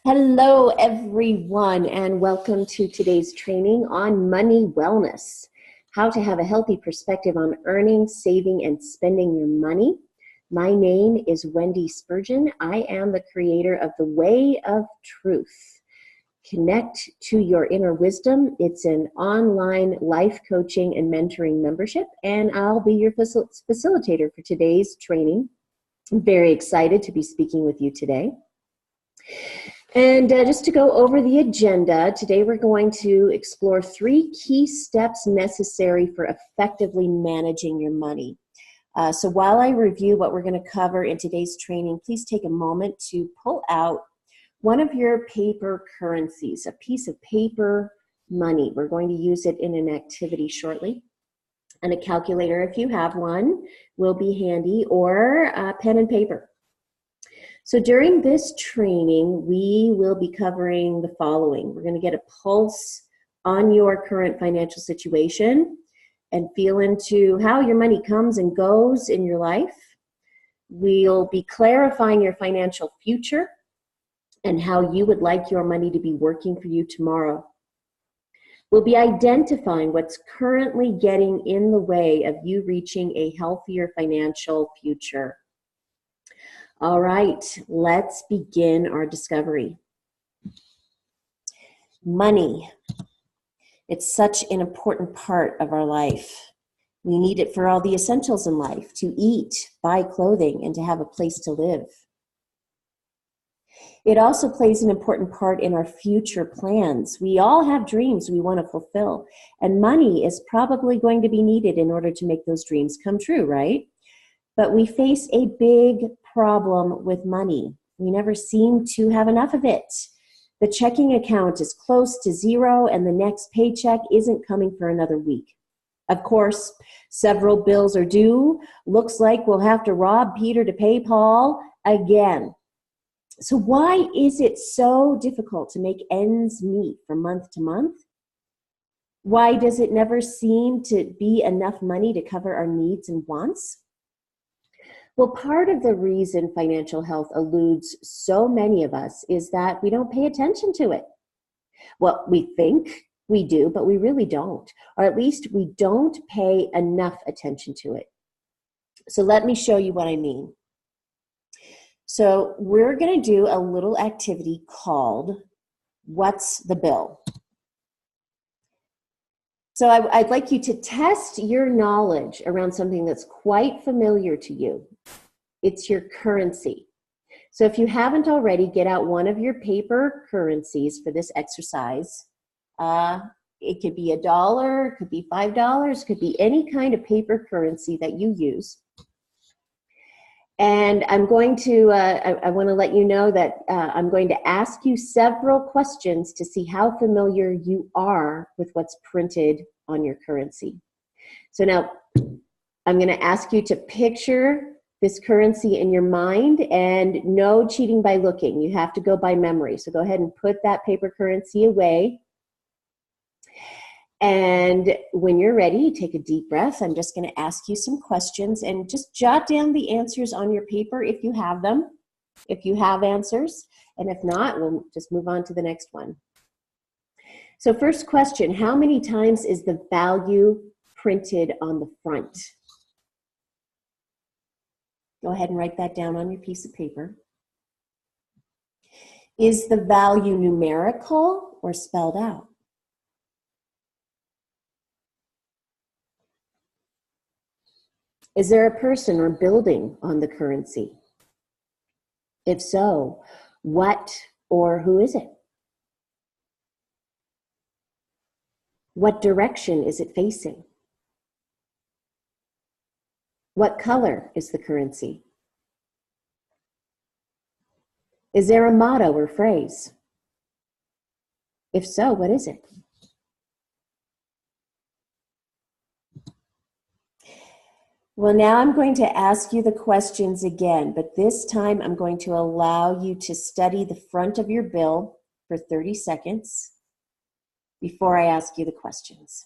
Hello, everyone, and welcome to today's training on money wellness, how to have a healthy perspective on earning, saving, and spending your money. My name is Wendy Spurgeon. I am the creator of The Way of Truth. Connect to your inner wisdom. It's an online life coaching and mentoring membership, and I'll be your facilitator for today's training. I'm very excited to be speaking with you today. And just to go over the agenda, today we're going to explore 3 key steps necessary for effectively managing your money. So while I review what we're going to cover in today's training, please take a moment to pull out one of your paper currencies, a piece of paper money. We're going to use it in an activity shortly. And a calculator, if you have one, will be handy, or pen and paper. So during this training, we will be covering the following. We're going to get a pulse on your current financial situation and feel into how your money comes and goes in your life. We'll be clarifying your financial future and how you would like your money to be working for you tomorrow. We'll be identifying what's currently getting in the way of you reaching a healthier financial future. All right, let's begin our discovery. Money. It's such an important part of our life. We need it for all the essentials in life, to eat, buy clothing, and to have a place to live. It also plays an important part in our future plans. We all have dreams we want to fulfill, and money is probably going to be needed in order to make those dreams come true, right? But we face a big problem with money. We never seem to have enough of it. The checking account is close to zero, and the next paycheck isn't coming for another week. Of course, several bills are due. Looks like we'll have to rob Peter to pay Paul again. So why is it so difficult to make ends meet from month to month? Why does it never seem to be enough money to cover our needs and wants? Well, part of the reason financial health eludes so many of us is that we don't pay attention to it. Well, we think we do, but we really don't. Or at least we don't pay enough attention to it. So let me show you what I mean. So we're going to do a little activity called What's the Bill? So I'd like you to test your knowledge around something that's quite familiar to you. It's your currency. So if you haven't already, get out one of your paper currencies for this exercise. It could be $1, it could be $5, it could be any kind of paper currency that you use. And I'm going to, I want to let you know that I'm going to ask you several questions to see how familiar you are with what's printed on your currency. So now I'm going to ask you to picture this currency in your mind, and no cheating by looking. You have to go by memory. So go ahead and put that paper currency away. And when you're ready, take a deep breath. I'm just going to ask you some questions, and just jot down the answers on your paper if you have them, if you have answers. And if not, we'll just move on to the next one. So first question, how many times is the value printed on the front? Go ahead and write that down on your piece of paper. Is the value numerical or spelled out? Is there a person or building on the currency? If so, what or who is it? What direction is it facing? What color is the currency? Is there a motto or phrase? If so, what is it? Well, now I'm going to ask you the questions again, but this time I'm going to allow you to study the front of your bill for 30 seconds before I ask you the questions.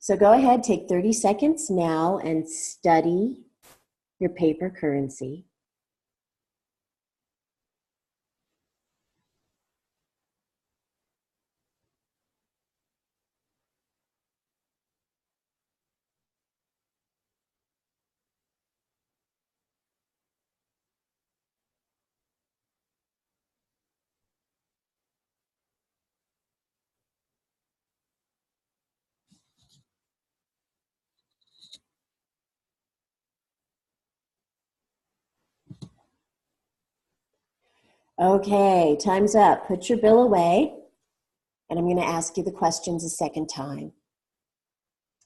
So go ahead, take 30 seconds now and study your paper currency. Okay, time's up. Put your bill away, and I'm going to ask you the questions a second time.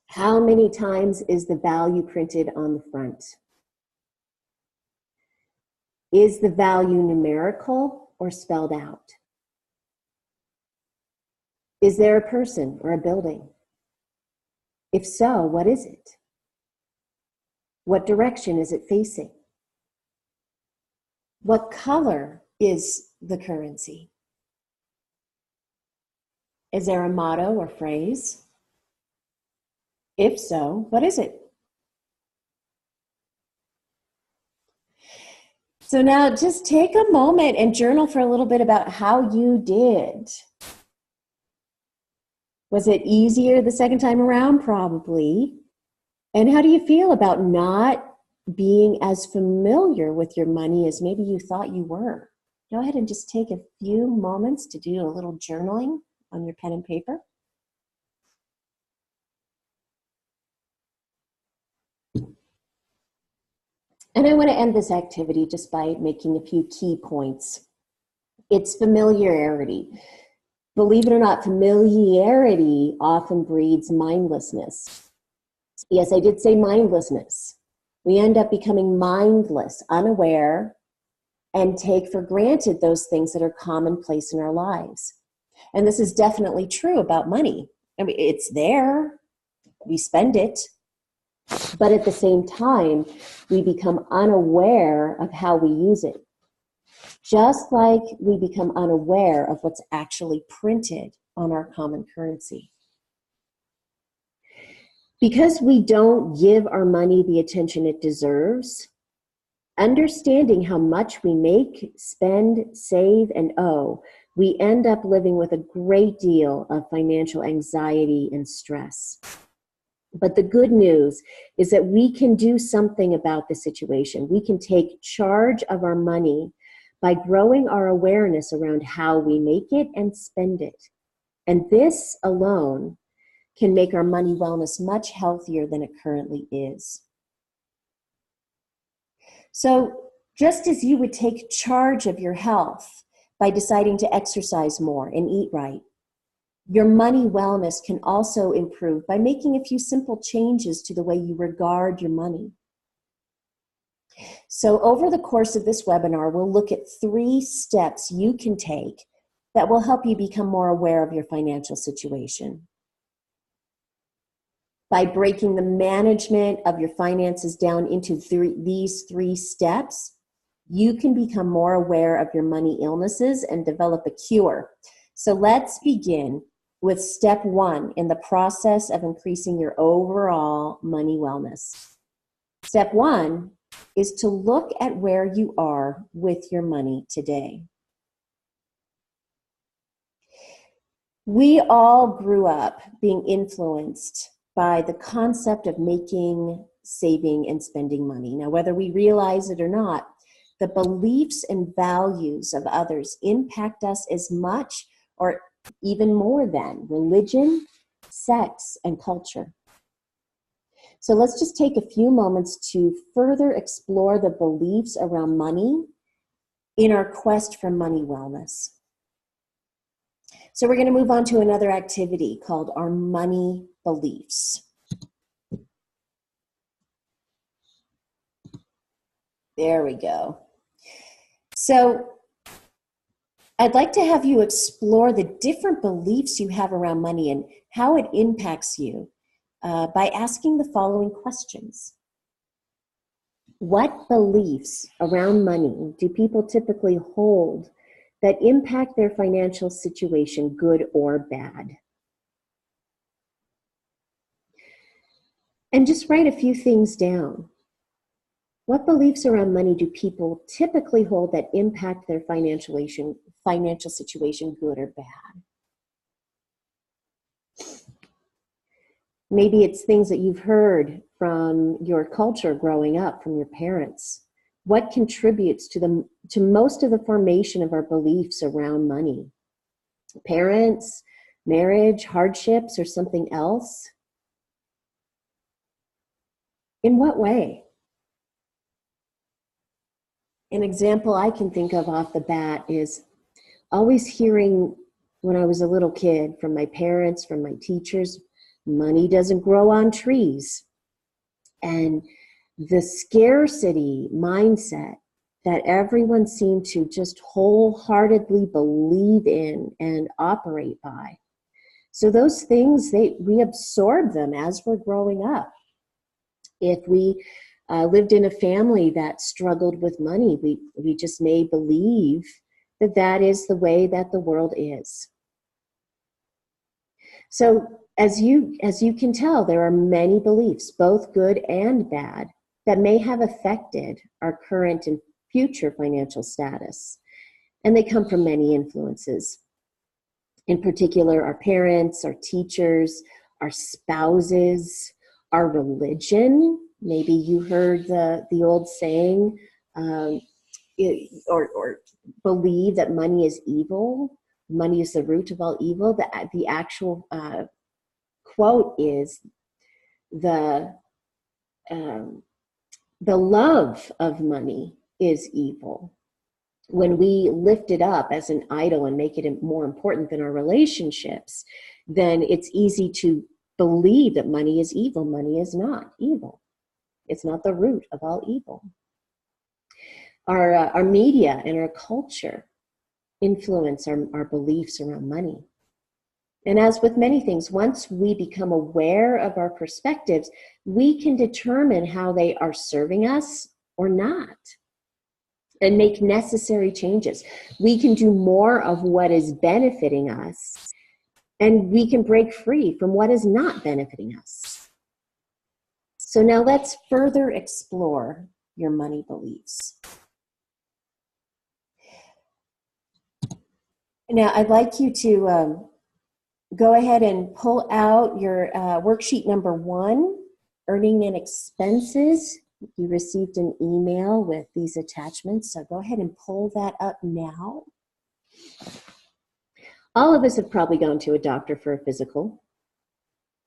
How many times is the value printed on the front? Is the value numerical or spelled out? Is there a person or a building? If so, what is it? What direction is it facing? What color is the currency? Is there a motto or phrase? If so, what is it? So now just take a moment and journal for a little bit about how you did. Was it easier the second time around? Probably. And how do you feel about not being as familiar with your money as maybe you thought you were? Go ahead and just take a few moments to do a little journaling on your pen and paper. And I want to end this activity just by making a few key points. It's familiarity. Believe it or not, familiarity often breeds mindlessness. Yes, I did say mindlessness. We end up becoming mindless, unaware, and take for granted those things that are commonplace in our lives. And this is definitely true about money. I mean, it's there, we spend it, but at the same time, we become unaware of how we use it. Just like we become unaware of what's actually printed on our common currency. Because we don't give our money the attention it deserves, understanding how much we make, spend, save, and owe, we end up living with a great deal of financial anxiety and stress. But the good news is that we can do something about the situation. We can take charge of our money by growing our awareness around how we make it and spend it. And this alone can make our money wellness much healthier than it currently is. So just as you would take charge of your health by deciding to exercise more and eat right, your money wellness can also improve by making a few simple changes to the way you regard your money. So over the course of this webinar, we'll look at 3 steps you can take that will help you become more aware of your financial situation. By breaking the management of your finances down into these 3 steps, you can become more aware of your money illnesses and develop a cure. So let's begin with step 1 in the process of increasing your overall money wellness. Step 1 is to look at where you are with your money today. We all grew up being influenced by the concept of making, saving, and spending money. Now, whether we realize it or not, the beliefs and values of others impact us as much or even more than religion, sex, and culture. So let's just take a few moments to further explore the beliefs around money in our quest for money wellness. So we're going to move on to another activity called our money beliefs. There we go. So I'd like to have you explore the different beliefs you have around money and how it impacts you by asking the following questions. What beliefs around money do people typically hold that impact their financial situation, good or bad? And just write a few things down. What beliefs around money do people typically hold that impact their financial situation, good or bad? Maybe it's things that you've heard from your culture growing up, from your parents. What contributes to most of the formation of our beliefs around money? Parents, marriage, hardships, or something else? In what way? An example I can think of off the bat is always hearing when I was a little kid from my parents, from my teachers, money doesn't grow on trees. And the scarcity mindset that everyone seemed to just wholeheartedly believe in and operate by. So those things, we absorb them as we're growing up. If we lived in a family that struggled with money, we just may believe that that is the way that the world is. So as you can tell, there are many beliefs, both good and bad, that may have affected our current and future financial status. And they come from many influences. In particular, our parents, our teachers, our spouses, our religion. Maybe you heard the old saying, or believe that money is evil. Money is the root of all evil. The actual quote is the love of money is evil. When we lift it up as an idol and make it more important than our relationships, then it's easy to believe that money is evil. Money is not evil. It's not the root of all evil. Our media and our culture influence our beliefs around money. And as with many things, once we become aware of our perspectives, we can determine how they are serving us or not, and make necessary changes. We can do more of what is benefiting us, and we can break free from what is not benefiting us. So now let's further explore your money beliefs. Now I'd like you to go ahead and pull out your worksheet number 1, Earning and Expenses. You received an email with these attachments, so go ahead and pull that up now. All of us have probably gone to a doctor for a physical.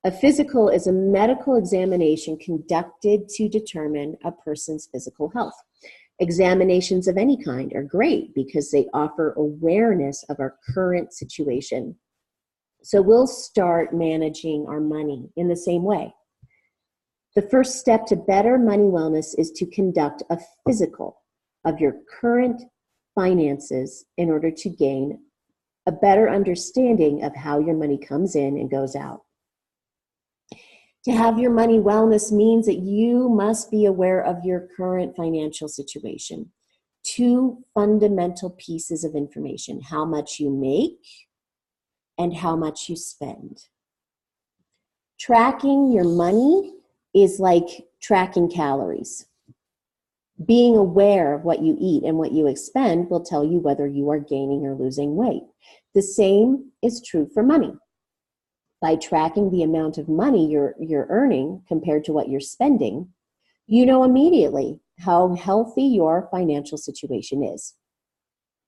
A physical is a medical examination conducted to determine a person's physical health. Examinations of any kind are great because they offer awareness of our current situation. So we'll start managing our money in the same way. The first step to better money wellness is to conduct a physical of your current finances in order to gain a better understanding of how your money comes in and goes out. To have your money wellness means that you must be aware of your current financial situation. 2 fundamental pieces of information: how much you make and how much you spend. Tracking your money is like tracking calories. Being aware of what you eat and what you expend will tell you whether you are gaining or losing weight. The same is true for money. By tracking the amount of money you're earning compared to what you're spending, you know immediately how healthy your financial situation is.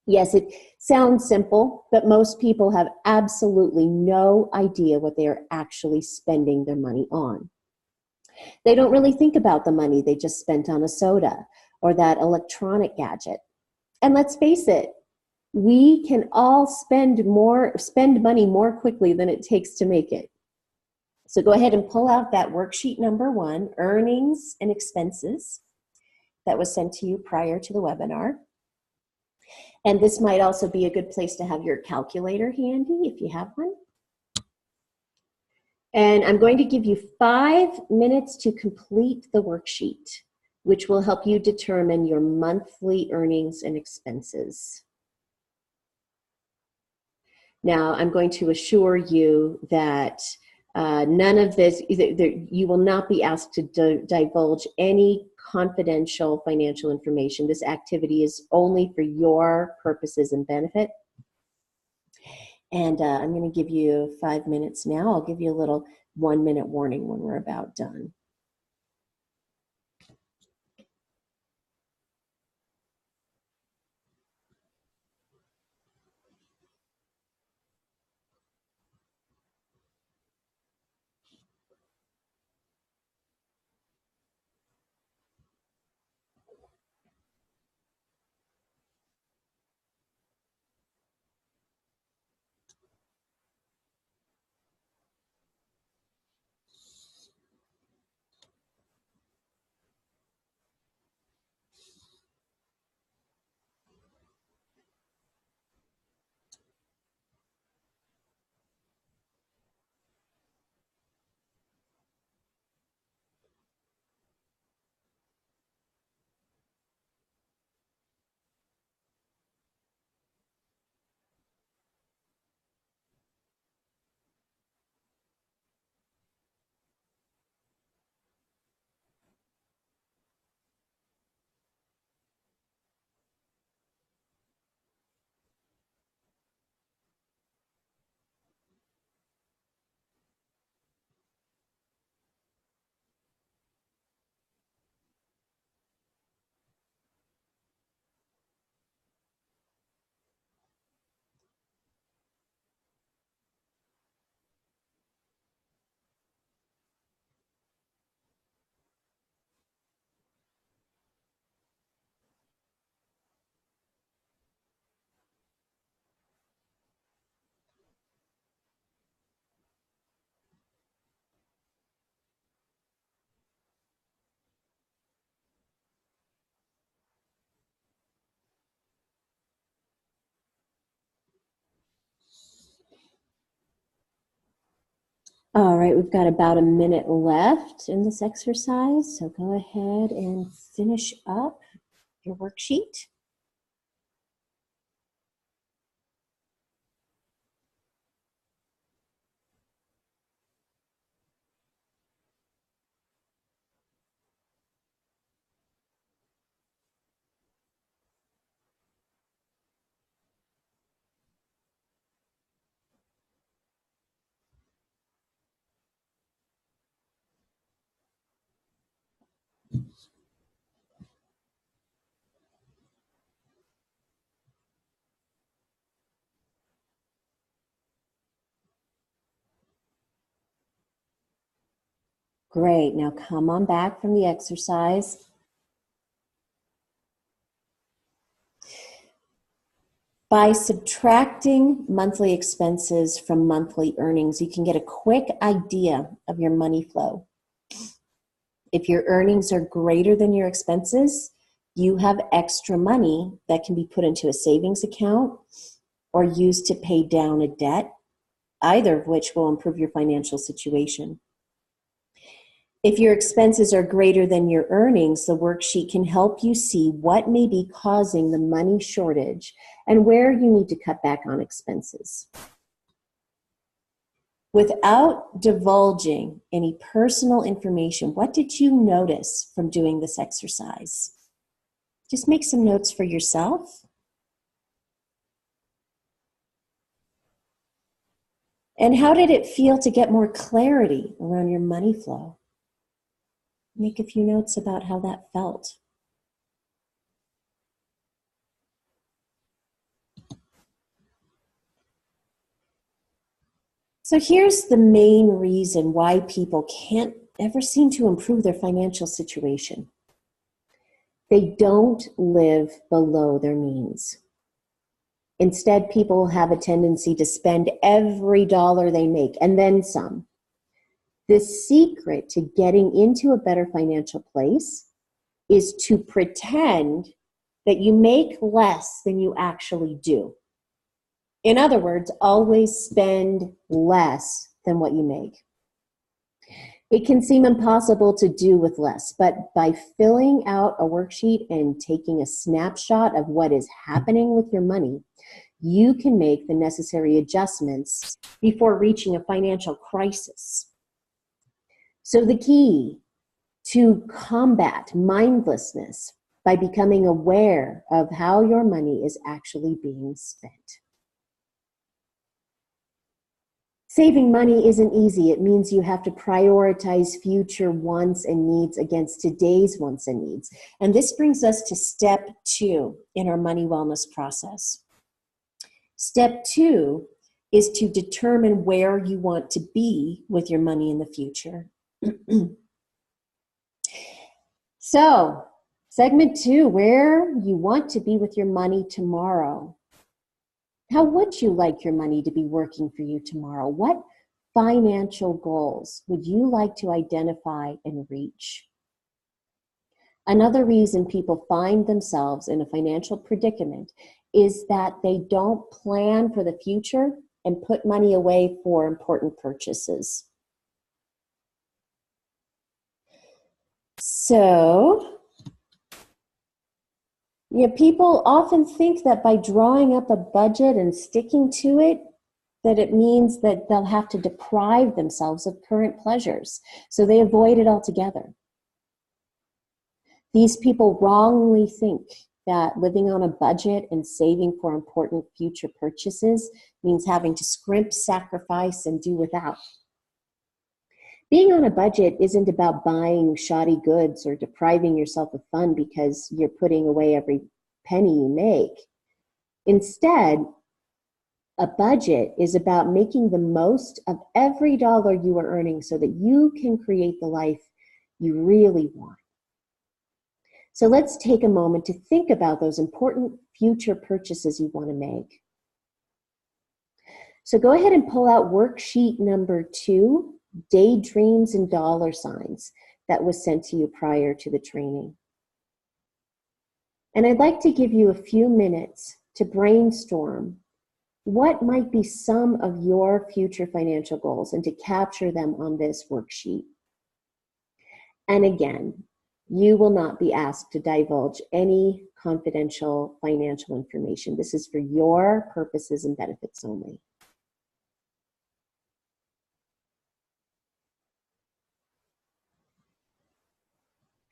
Yes, it sounds simple, but most people have absolutely no idea what they are actually spending their money on. They don't really think about the money they just spent on a soda or that electronic gadget. And let's face it, we can all spend money more quickly than it takes to make it. So go ahead and pull out that worksheet number 1, Earnings and Expenses, that was sent to you prior to the webinar. And this might also be a good place to have your calculator handy if you have one. And I'm going to give you 5 minutes to complete the worksheet, which will help you determine your monthly earnings and expenses. Now, I'm going to assure you that none of this, you will not be asked to divulge any confidential financial information. This activity is only for your purposes and benefit. And I'm going to give you 5 minutes now. I'll give you a little 1-minute warning when we're about done. All right, we've got about a minute left in this exercise, so go ahead and finish up your worksheet. Great, now come on back from the exercise. By subtracting monthly expenses from monthly earnings, you can get a quick idea of your money flow. If your earnings are greater than your expenses, you have extra money that can be put into a savings account or used to pay down a debt, either of which will improve your financial situation. If your expenses are greater than your earnings, the worksheet can help you see what may be causing the money shortage and where you need to cut back on expenses. Without divulging any personal information, what did you notice from doing this exercise? Just make some notes for yourself. And how did it feel to get more clarity around your money flow? Make a few notes about how that felt. So here's the main reason why people can't ever seem to improve their financial situation. They don't live below their means. Instead, people have a tendency to spend every dollar they make and then some. The secret to getting into a better financial place is to pretend that you make less than you actually do. In other words, always spend less than what you make. It can seem impossible to do with less, but by filling out a worksheet and taking a snapshot of what is happening with your money, you can make the necessary adjustments before reaching a financial crisis. So the key to combat mindlessness by becoming aware of how your money is actually being spent. Saving money isn't easy. It means you have to prioritize future wants and needs against today's wants and needs. And this brings us to step 2 in our money wellness process. Step 2 is to determine where you want to be with your money in the future. So, segment 2, where you want to be with your money tomorrow. How would you like your money to be working for you tomorrow? What financial goals would you like to identify and reach? Another reason people find themselves in a financial predicament is that they don't plan for the future and put money away for important purchases. So, people often think that by drawing up a budget and sticking to it, that it means that they'll have to deprive themselves of current pleasures. So they avoid it altogether. These people wrongly think that living on a budget and saving for important future purchases means having to scrimp, sacrifice, and do without. Being on a budget isn't about buying shoddy goods or depriving yourself of fun because you're putting away every penny you make. Instead, a budget is about making the most of every dollar you are earning so that you can create the life you really want. So let's take a moment to think about those important future purchases you want to make. So go ahead and pull out worksheet number 2, Daydreams and Dollar Signs, that was sent to you prior to the training. And I'd like to give you a few minutes to brainstorm what might be some of your future financial goals and to capture them on this worksheet. And again, you will not be asked to divulge any confidential financial information. This is for your purposes and benefits only.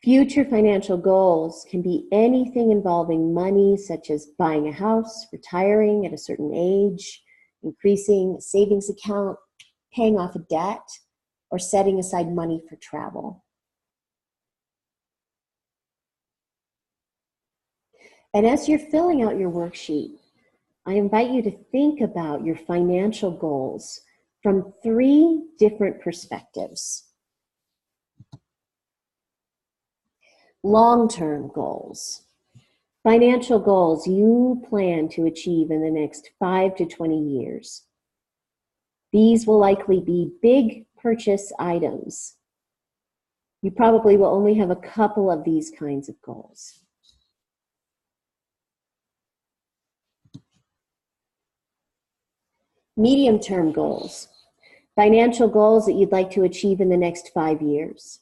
Future financial goals can be anything involving money, such as buying a house, retiring at a certain age, increasing a savings account, paying off a debt, or setting aside money for travel. And as you're filling out your worksheet, I invite you to think about your financial goals from 3 different perspectives. Long-term goals. Financial goals you plan to achieve in the next 5 to 20 years. These will likely be big purchase items. You probably will only have a couple of these kinds of goals. Medium-term goals. Financial goals that you'd like to achieve in the next 5 years.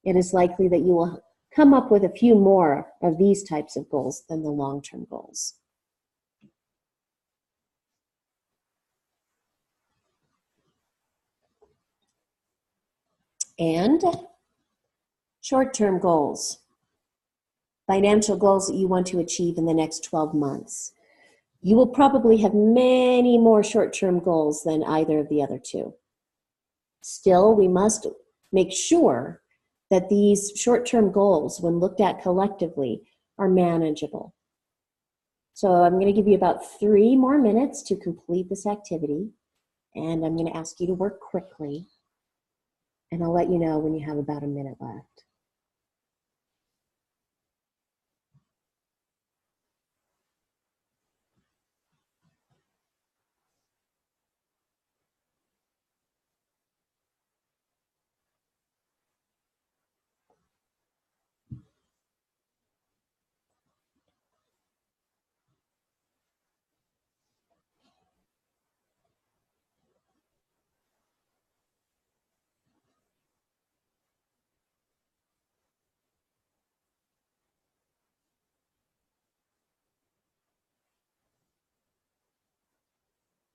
It is likely that you will come up with a few more of these types of goals than the long-term goals. And short-term goals. Financial goals that you want to achieve in the next 12 months. You will probably have many more short-term goals than either of the other 2. Still, we must make sure that these short-term goals, when looked at collectively, are manageable. So I'm going to give you about 3 more minutes to complete this activity, and I'm going to ask you to work quickly, and I'll let you know when you have about a minute left.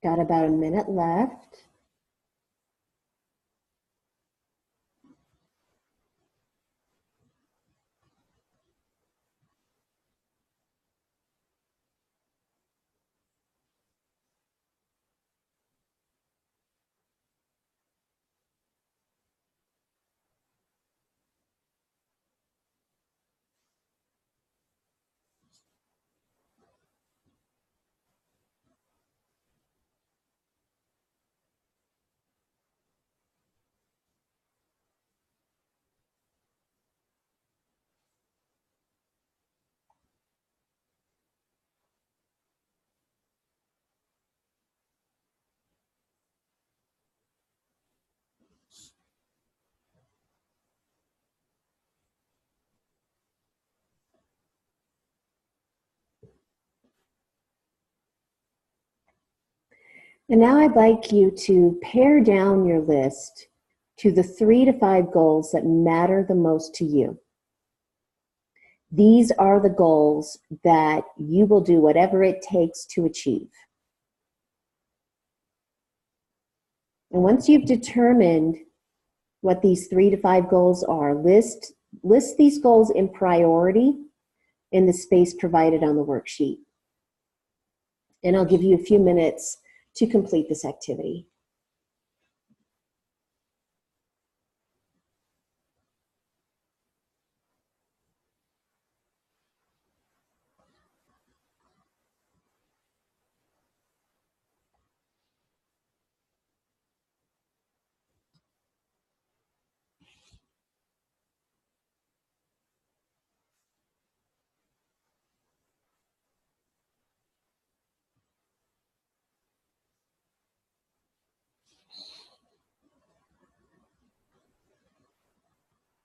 Got about a minute left. And now I'd like you to pare down your list to the 3 to 5 goals that matter the most to you. These are the goals that you will do whatever it takes to achieve. And once you've determined what these 3 to 5 goals are, list these goals in priority in the space provided on the worksheet. And I'll give you a few minutes to complete this activity.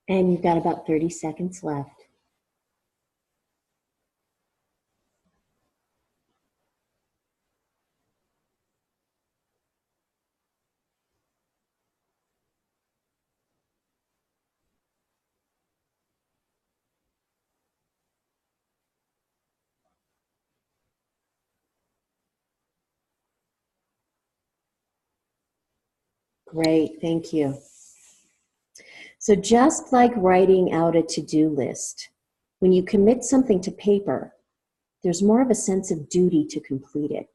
And you've got about 30 seconds left. Great, thank you. So just like writing out a to-do list, when you commit something to paper, there's more of a sense of duty to complete it.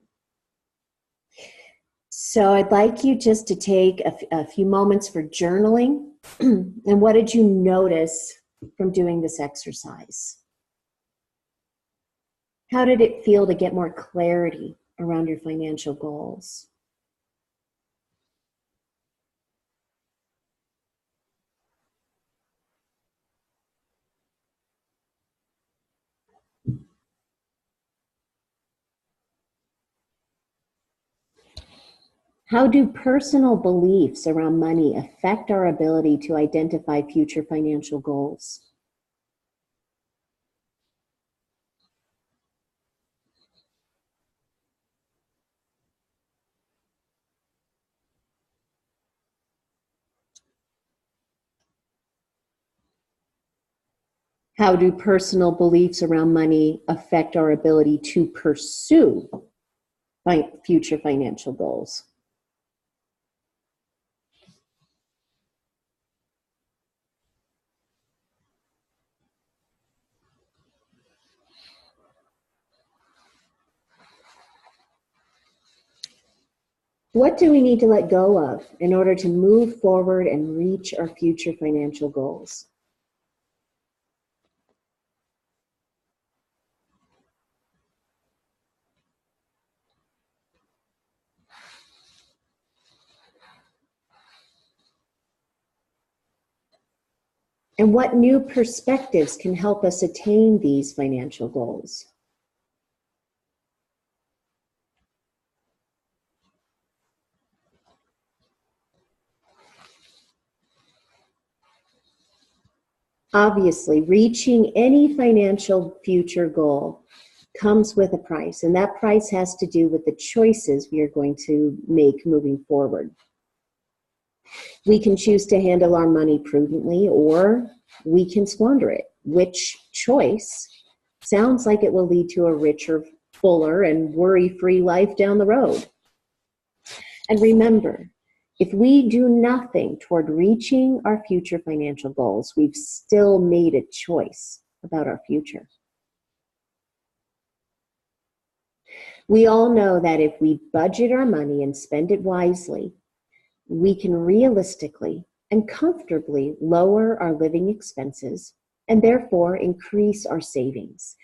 So I'd like you just to take a few moments for journaling. And what did you notice from doing this exercise? How did it feel to get more clarity around your financial goals? How do personal beliefs around money affect our ability to identify future financial goals? How do personal beliefs around money affect our ability to pursue future financial goals? What do we need to let go of in order to move forward and reach our future financial goals? And what new perspectives can help us attain these financial goals? Obviously, reaching any financial future goal comes with a price, and that price has to do with the choices we are going to make moving forward. We can choose to handle our money prudently, or we can squander it. Which choice sounds like it will lead to a richer, fuller, and worry-free life down the road? And remember, if we do nothing toward reaching our future financial goals, we've still made a choice about our future. We all know that if we budget our money and spend it wisely, we can realistically and comfortably lower our living expenses and therefore increase our savings.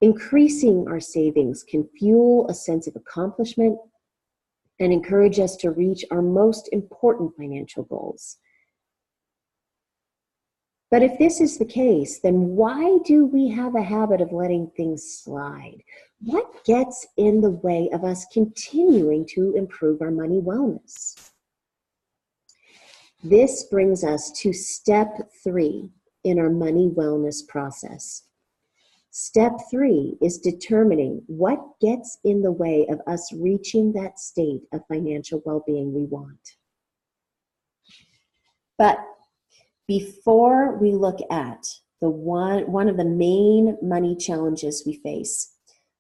Increasing our savings can fuel a sense of accomplishment and encourage us to reach our most important financial goals. But if this is the case, then why do we have a habit of letting things slide? What gets in the way of us continuing to improve our money wellness? This brings us to step 3 in our money wellness process. Step 3 is determining what gets in the way of us reaching that state of financial well-being we want. But before we look at one of the main money challenges we face,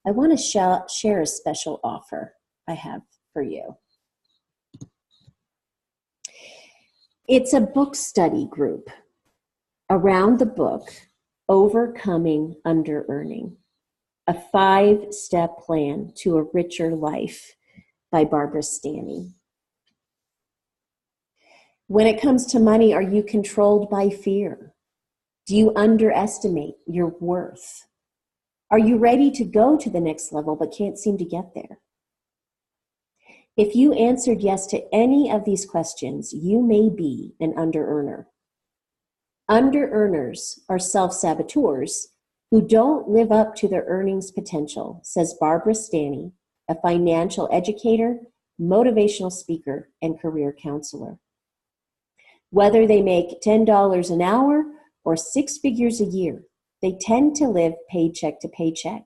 I want to share a special offer I have for you. It's a book study group around the book, Overcoming Underearning, a 5-step plan to a richer life by Barbara Stanny. When it comes to money, are you controlled by fear? Do you underestimate your worth? Are you ready to go to the next level but can't seem to get there? If you answered yes to any of these questions, you may be an underearner. Underearners are self-saboteurs who don't live up to their earnings potential, says Barbara Stanny, a financial educator, motivational speaker, and career counselor. Whether they make $10 an hour or 6 figures a year, they tend to live paycheck to paycheck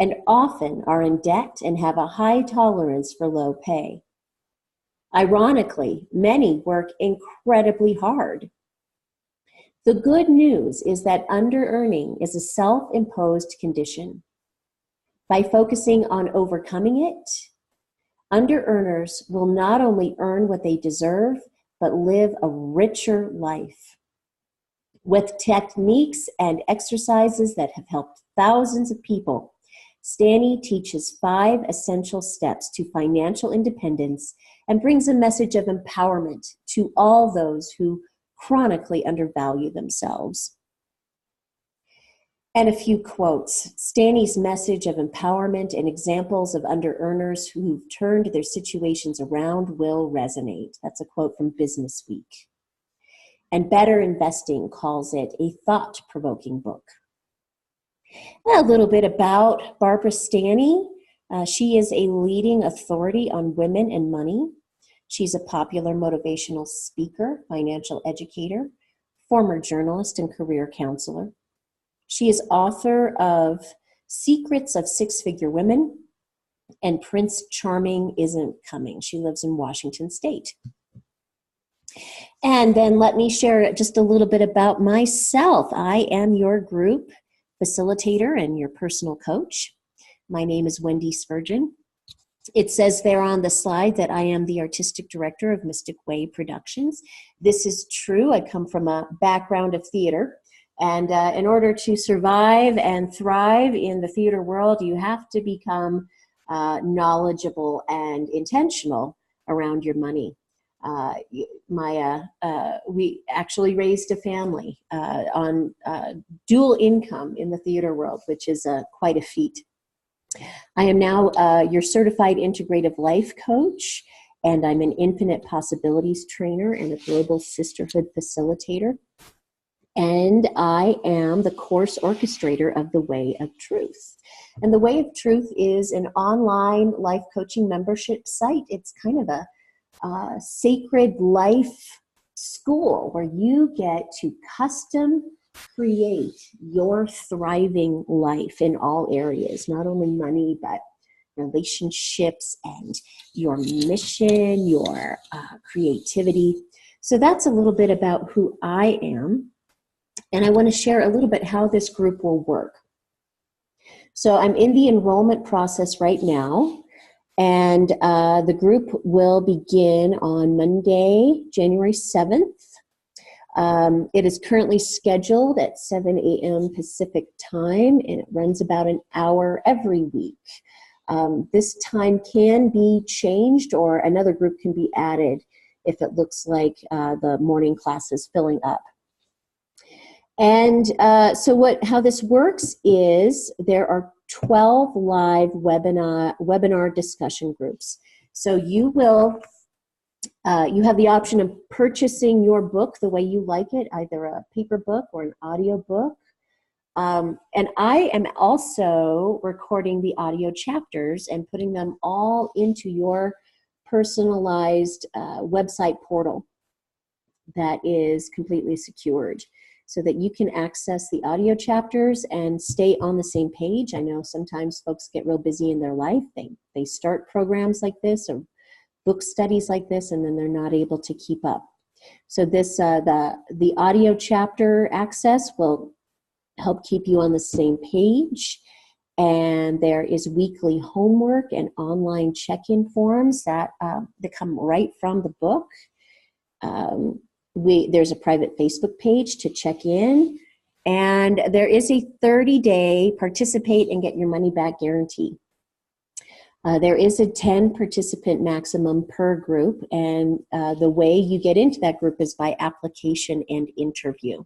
and often are in debt and have a high tolerance for low pay. Ironically, many work incredibly hard. The good news is that underearning is a self-imposed condition. By focusing on overcoming it, Under-earners will not only earn what they deserve, but live a richer life. With techniques and exercises that have helped thousands of people, Stanny teaches 5 essential steps to financial independence and brings a message of empowerment to all those who chronically undervalue themselves. And a few quotes. Stanny's message of empowerment and examples of under-earners who've turned their situations around will resonate. That's a quote from Business Week. And Better Investing calls it a thought-provoking book. A little bit about Barbara Stanny. She is a leading authority on women and money. She's a popular motivational speaker, financial educator, former journalist and career counselor. She is author of Secrets of Six-Figure Women and Prince Charming Isn't Coming. She lives in Washington State. And then let me share just a little bit about myself. I am your group facilitator and your personal coach. My name is Wendy Spurgeon. It says there on the slide that I am the artistic director of Mystic Way Productions. This is true. I come from a background of theater. And in order to survive and thrive in the theater world, you have to become knowledgeable and intentional around your money. We actually raised a family on dual income in the theater world, which is quite a feat. I am now your certified integrative life coach, and I'm an infinite possibilities trainer and a global sisterhood facilitator. And I am the course orchestrator of The Way of Truth. And The Way of Truth is an online life coaching membership site. It's kind of a sacred life school where you get to custom create your thriving life in all areas, not only money, but relationships and your mission, your creativity. So that's a little bit about who I am. And I want to share a little bit how this group will work. So I'm in the enrollment process right now, and the group will begin on Monday, January 7th. It is currently scheduled at 7 a.m. Pacific time, and it runs about an hour every week. This time can be changed, or another group can be added if it looks like the morning class is filling up. And how this works is there are 12 live webinar discussion groups. So you will, you have the option of purchasing your book the way you like it, either a paper book or an audio book. And I am also recording the audio chapters and putting them all into your personalized website portal that is completely secured, so that you can access the audio chapters and stay on the same page. I know sometimes folks get real busy in their life. They start programs like this or book studies like this, and then they're not able to keep up. So this the audio chapter access will help keep you on the same page. And there is weekly homework and online check-in forms that come right from the book. There's a private Facebook page to check in, and there is a 30-day participate and get your money back guarantee. There is a 10 participant maximum per group, and the way you get into that group is by application and interview.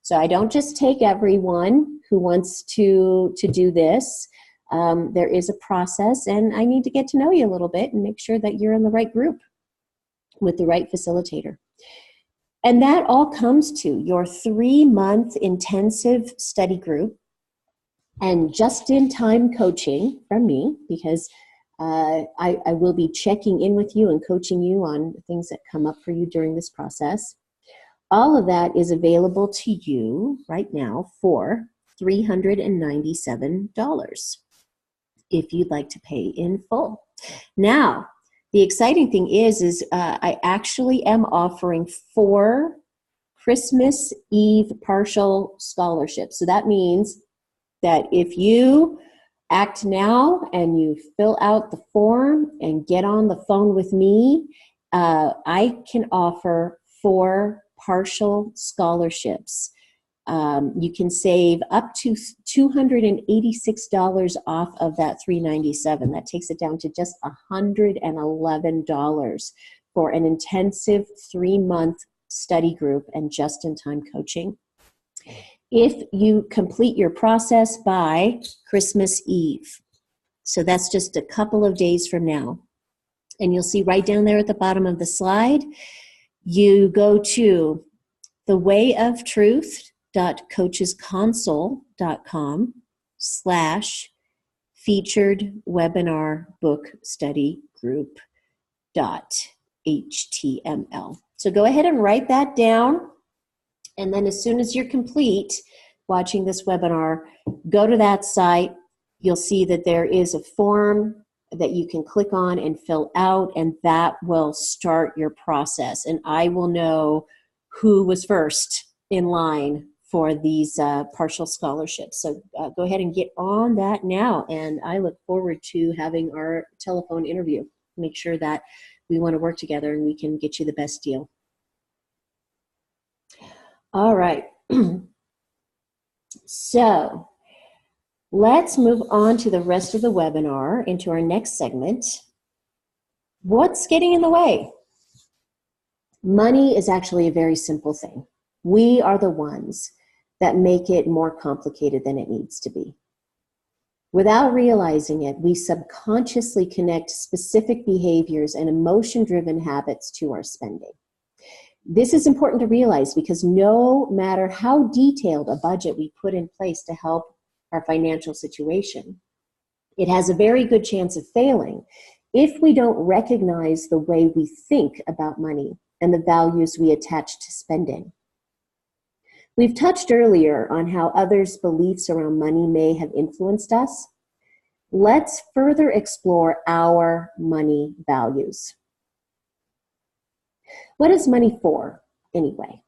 So I don't just take everyone who wants to do this. There is a process, and I need to get to know you a little bit and make sure that you're in the right group with the right facilitator. And that all comes to your 3-month intensive study group and just-in-time coaching from me, because I will be checking in with you and coaching you on things that come up for you during this process. All of that is available to you right now for $397 if you'd like to pay in full. Now, the exciting thing is I actually am offering 4 Christmas Eve partial scholarships. So that means that if you act now and you fill out the form and get on the phone with me, I can offer 4 partial scholarships. You can save up to $286 off of that $397. That takes it down to just $111 for an intensive 3-month study group and just-in-time coaching. If you complete your process by Christmas Eve, so that's just a couple of days from now, and you'll see right down there at the bottom of the slide, you go to thewayofTruth.coachesconsole.com/featured webinar book study group .html. So go ahead and write that down. And then as soon as you're complete watching this webinar, go to that site. You'll see that there is a form that you can click on and fill out, and that will start your process. And I will know who was first in line for these partial scholarships. So go ahead and get on that now. And I look forward to having our telephone interview. Make sure that we want to work together and we can get you the best deal. All right, so let's move on to the rest of the webinar, into our next segment. What's getting in the way? Money is actually a very simple thing. We are the ones that make it more complicated than it needs to be. Without realizing it, we subconsciously connect specific behaviors and emotion-driven habits to our spending. This is important to realize because no matter how detailed a budget we put in place to help our financial situation, it has a very good chance of failing if we don't recognize the way we think about money and the values we attach to spending. We've touched earlier on how others' beliefs around money may have influenced us. Let's further explore our money values. What is money for, anyway?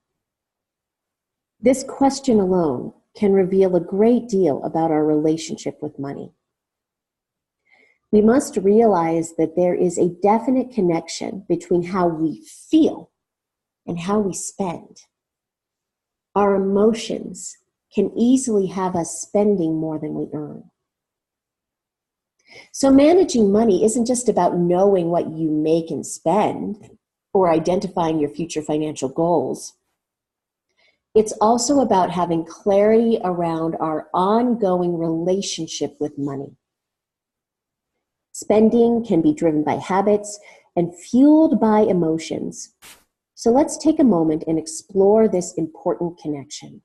This question alone can reveal a great deal about our relationship with money. We must realize that there is a definite connection between how we feel and how we spend. Our emotions can easily have us spending more than we earn. So managing money isn't just about knowing what you make and spend or identifying your future financial goals. It's also about having clarity around our ongoing relationship with money. Spending can be driven by habits and fueled by emotions. So let's take a moment and explore this important connection.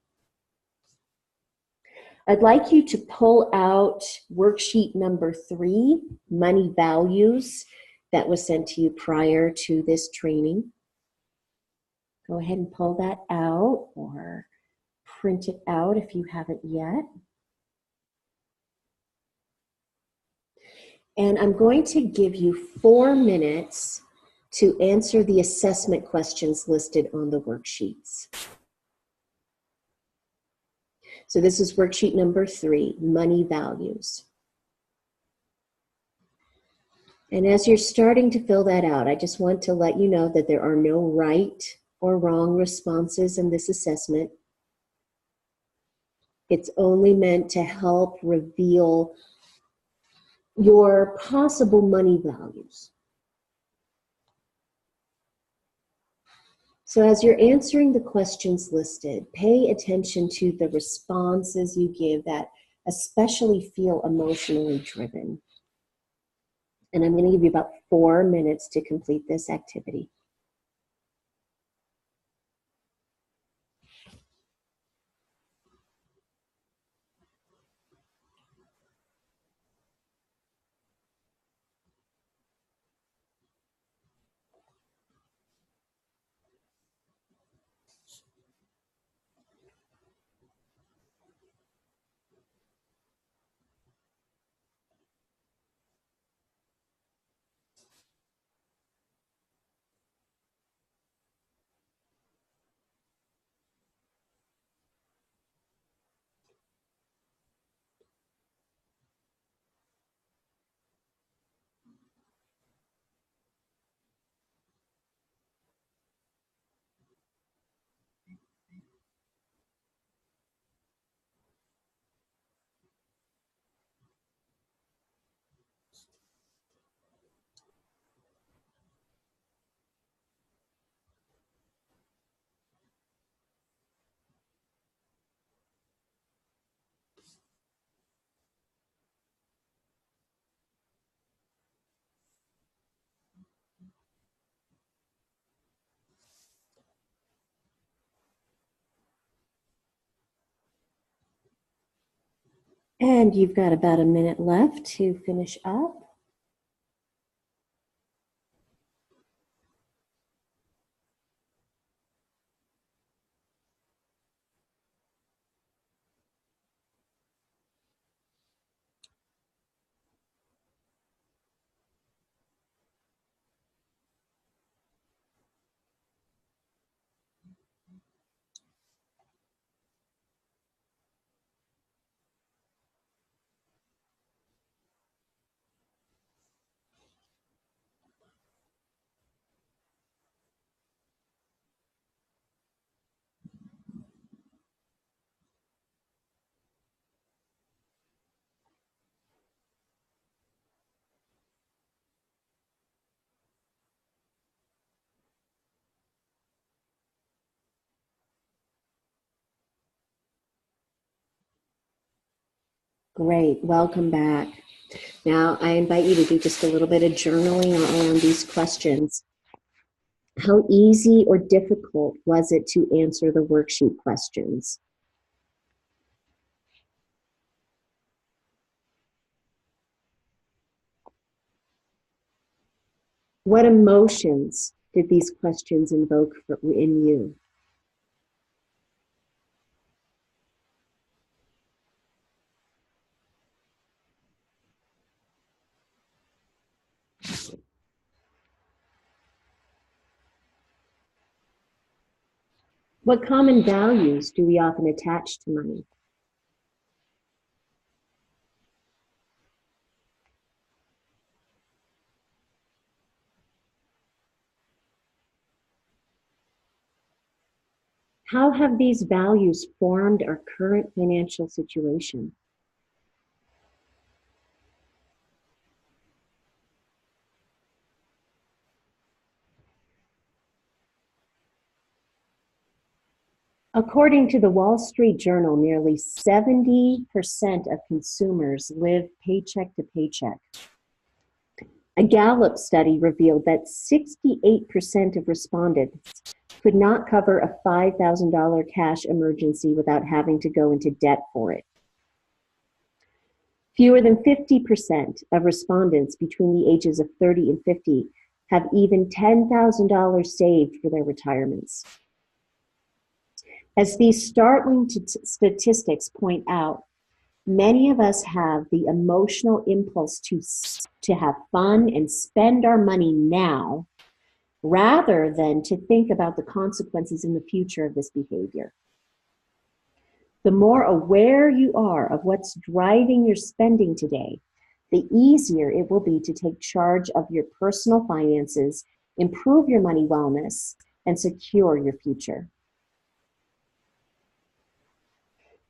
I'd like you to pull out worksheet number 3, Money Values, that was sent to you prior to this training. Go ahead and pull that out or print it out if you haven't yet. And I'm going to give you 4 minutes to answer the assessment questions listed on the worksheets. So this is worksheet number 3, Money Values. And as you're starting to fill that out, I just want to let you know that there are no right or wrong responses in this assessment. It's only meant to help reveal your possible money values. So as you're answering the questions listed, pay attention to the responses you give that especially feel emotionally driven. And I'm going to give you about 4 minutes to complete this activity. And you've got about a minute left to finish up. Great, welcome back. Now I invite you to do just a little bit of journaling on these questions. How easy or difficult was it to answer the worksheet questions? What emotions did these questions invoke in you? What common values do we often attach to money? How have these values formed our current financial situation? According to the Wall Street Journal, nearly 70% of consumers live paycheck to paycheck. A Gallup study revealed that 68% of respondents could not cover a $5,000 cash emergency without having to go into debt for it. Fewer than 50% of respondents between the ages of 30 and 50 have even $10,000 saved for their retirements. As these startling statistics point out, many of us have the emotional impulse to have fun and spend our money now rather than to think about the consequences in the future of this behavior. The more aware you are of what's driving your spending today, the easier it will be to take charge of your personal finances, improve your money wellness, and secure your future.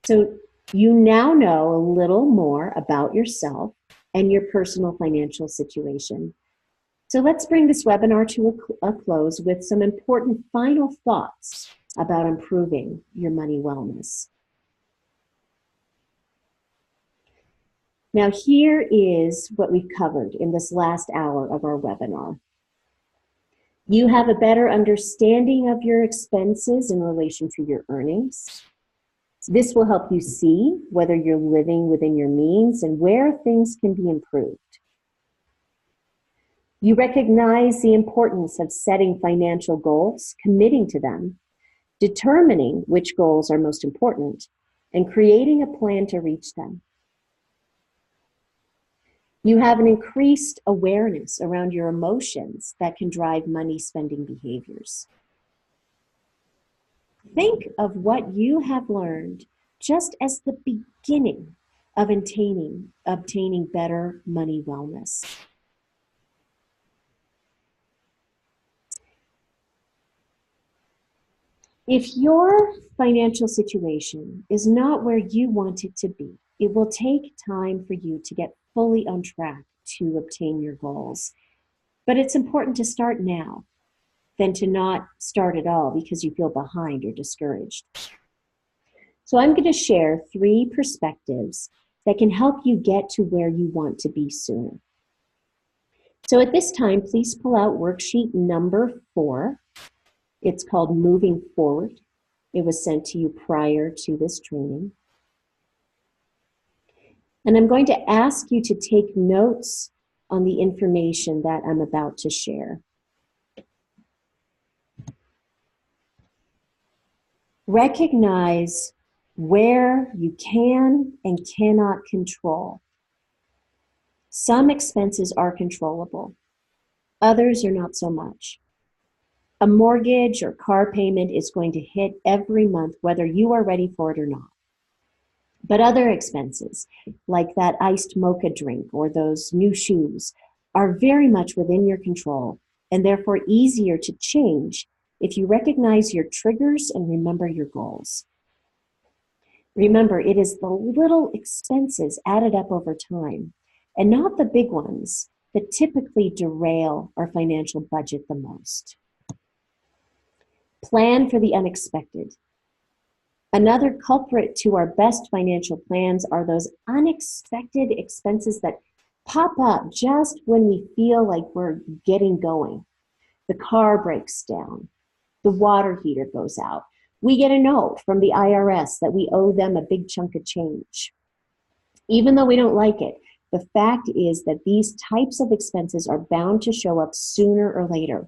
So you now know a little more about yourself and your personal financial situation. So let's bring this webinar to a close with some important final thoughts about improving your money wellness. Now, here is what we've covered in this last hour of our webinar. You have a better understanding of your expenses in relation to your earnings. This will help you see whether you're living within your means and where things can be improved. You recognize the importance of setting financial goals, committing to them, determining which goals are most important, and creating a plan to reach them. You have an increased awareness around your emotions that can drive money spending behaviors. Think of what you have learned just as the beginning of obtaining better money wellness. If your financial situation is not where you want it to be, it will take time for you to get fully on track to obtain your goals. But it's important to start now than to not start at all because you feel behind or discouraged. So I'm going to share 3 perspectives that can help you get to where you want to be sooner. So at this time, please pull out worksheet number 4. It's called Moving Forward. It was sent to you prior to this training. And I'm going to ask you to take notes on the information that I'm about to share. Recognize where you can and cannot control. Some expenses are controllable, others are not so much. A mortgage or car payment is going to hit every month, whether you are ready for it or not. But other expenses, like that iced mocha drink or those new shoes, are very much within your control and therefore easier to change if you recognize your triggers and remember your goals. Remember, it is the little expenses added up over time, and not the big ones, that typically derail our financial budget the most. Plan for the unexpected. Another culprit to our best financial plans are those unexpected expenses that pop up just when we feel like we're getting going. The car breaks down, the water heater goes out, we get a note from the IRS that we owe them a big chunk of change. Even though we don't like it, the fact is that these types of expenses are bound to show up sooner or later.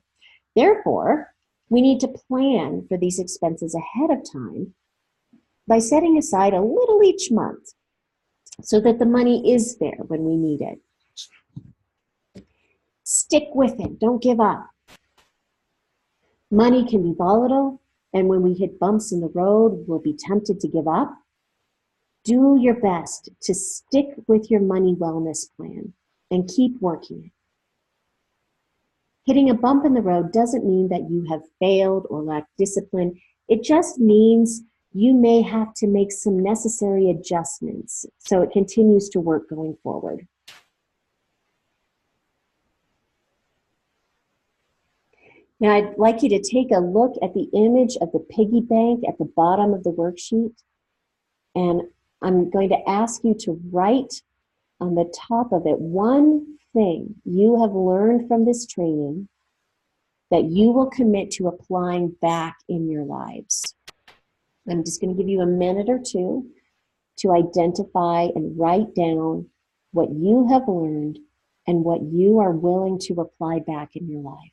Therefore, we need to plan for these expenses ahead of time by setting aside a little each month so that the money is there when we need it. Stick with it, don't give up. Money can be volatile, and when we hit bumps in the road, we'll be tempted to give up. Do your best to stick with your money wellness plan and keep working it. Hitting a bump in the road doesn't mean that you have failed or lacked discipline. It just means you may have to make some necessary adjustments so it continues to work going forward. Now, I'd like you to take a look at the image of the piggy bank at the bottom of the worksheet. And I'm going to ask you to write on the top of it one thing you have learned from this training that you will commit to applying back in your lives. I'm just going to give you a minute or two to identify and write down what you have learned and what you are willing to apply back in your life.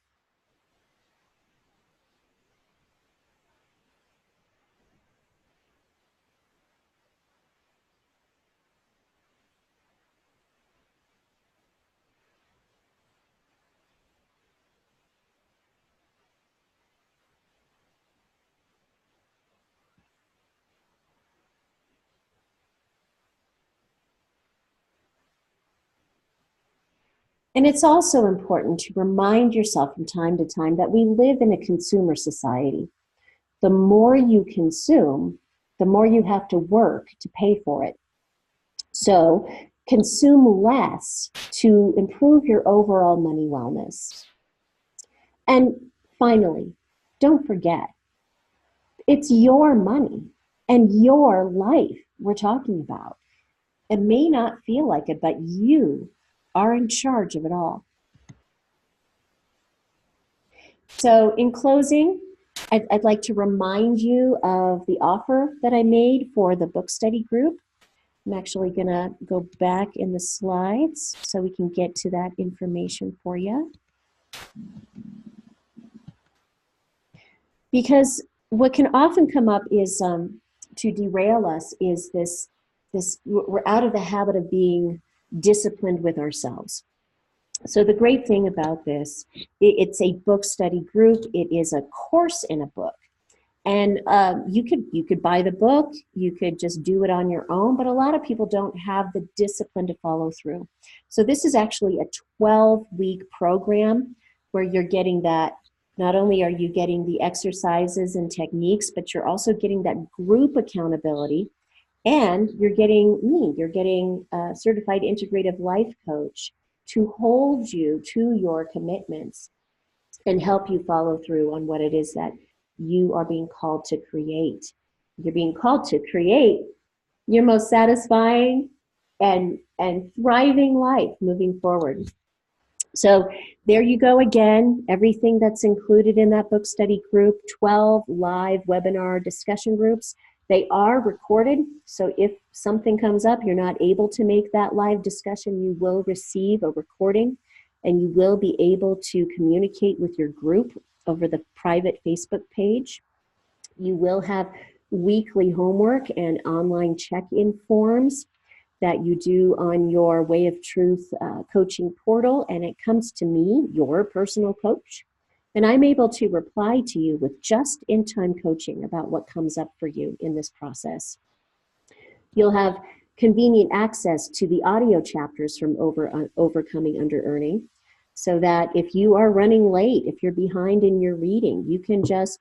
And it's also important to remind yourself from time to time that we live in a consumer society. The more you consume, the more you have to work to pay for it. So consume less to improve your overall money wellness. And finally, don't forget, it's your money and your life we're talking about. It may not feel like it, but you are in charge of it all. So in closing, I'd like to remind you of the offer that I made for the book study group. I'm actually going to go back in the slides so we can get to that information for you. Because what can often come up is to derail us is this we're out of the habit of being disciplined with ourselves. So the great thing about this, it's a book study group. It is a course in a book. And you could buy the book, you could just do it on your own, but a lot of people don't have the discipline to follow through. So this is actually a 12-week program where you're getting that, not only are you getting the exercises and techniques, but you're also getting that group accountability, and you're getting me, you're getting a certified integrative life coach to hold you to your commitments and help you follow through on what it is that you are being called to create. You're being called to create your most satisfying and thriving life moving forward. So there you go again, everything that's included in that book study group, 12 live webinar discussion groups. They are recorded, so if something comes up, you're not able to make that live discussion, you will receive a recording, and you will be able to communicate with your group over the private Facebook page. You will have weekly homework and online check-in forms that you do on your Way of Truth coaching portal, and it comes to me, your personal coach, and I'm able to reply to you with just-in-time coaching about what comes up for you in this process. You'll have convenient access to the audio chapters from Overcoming Underearning, so that if you are running late, if you're behind in your reading, you can just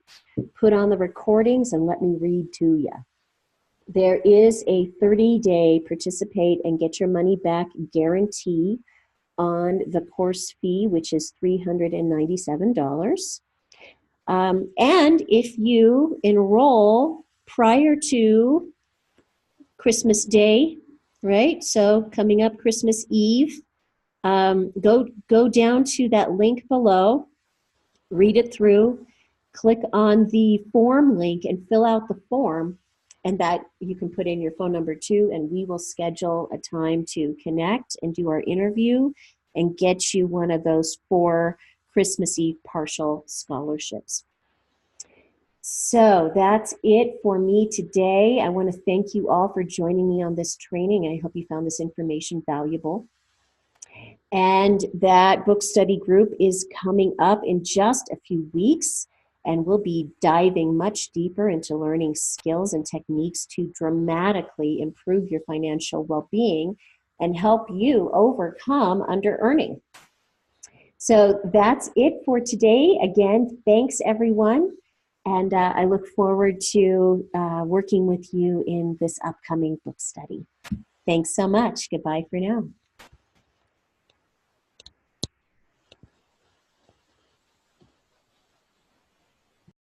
put on the recordings and let me read to you. There is a 30-day participate and get your money back guarantee on the course fee, which is $397. And if you enroll prior to Christmas Day, right? So coming up Christmas Eve, go down to that link below, read it through, click on the form link and fill out the form, and that you can put in your phone number too, and we will schedule a time to connect and do our interview and get you one of those 4 Christmas Eve partial scholarships. So that's it for me today. I want to thank you all for joining me on this training. I hope you found this information valuable. And that book study group is coming up in just a few weeks, and we'll be diving much deeper into learning skills and techniques to dramatically improve your financial well-being and help you overcome under-earning. So that's it for today. Again, thanks everyone, and I look forward to working with you in this upcoming book study. Thanks so much. Goodbye for now.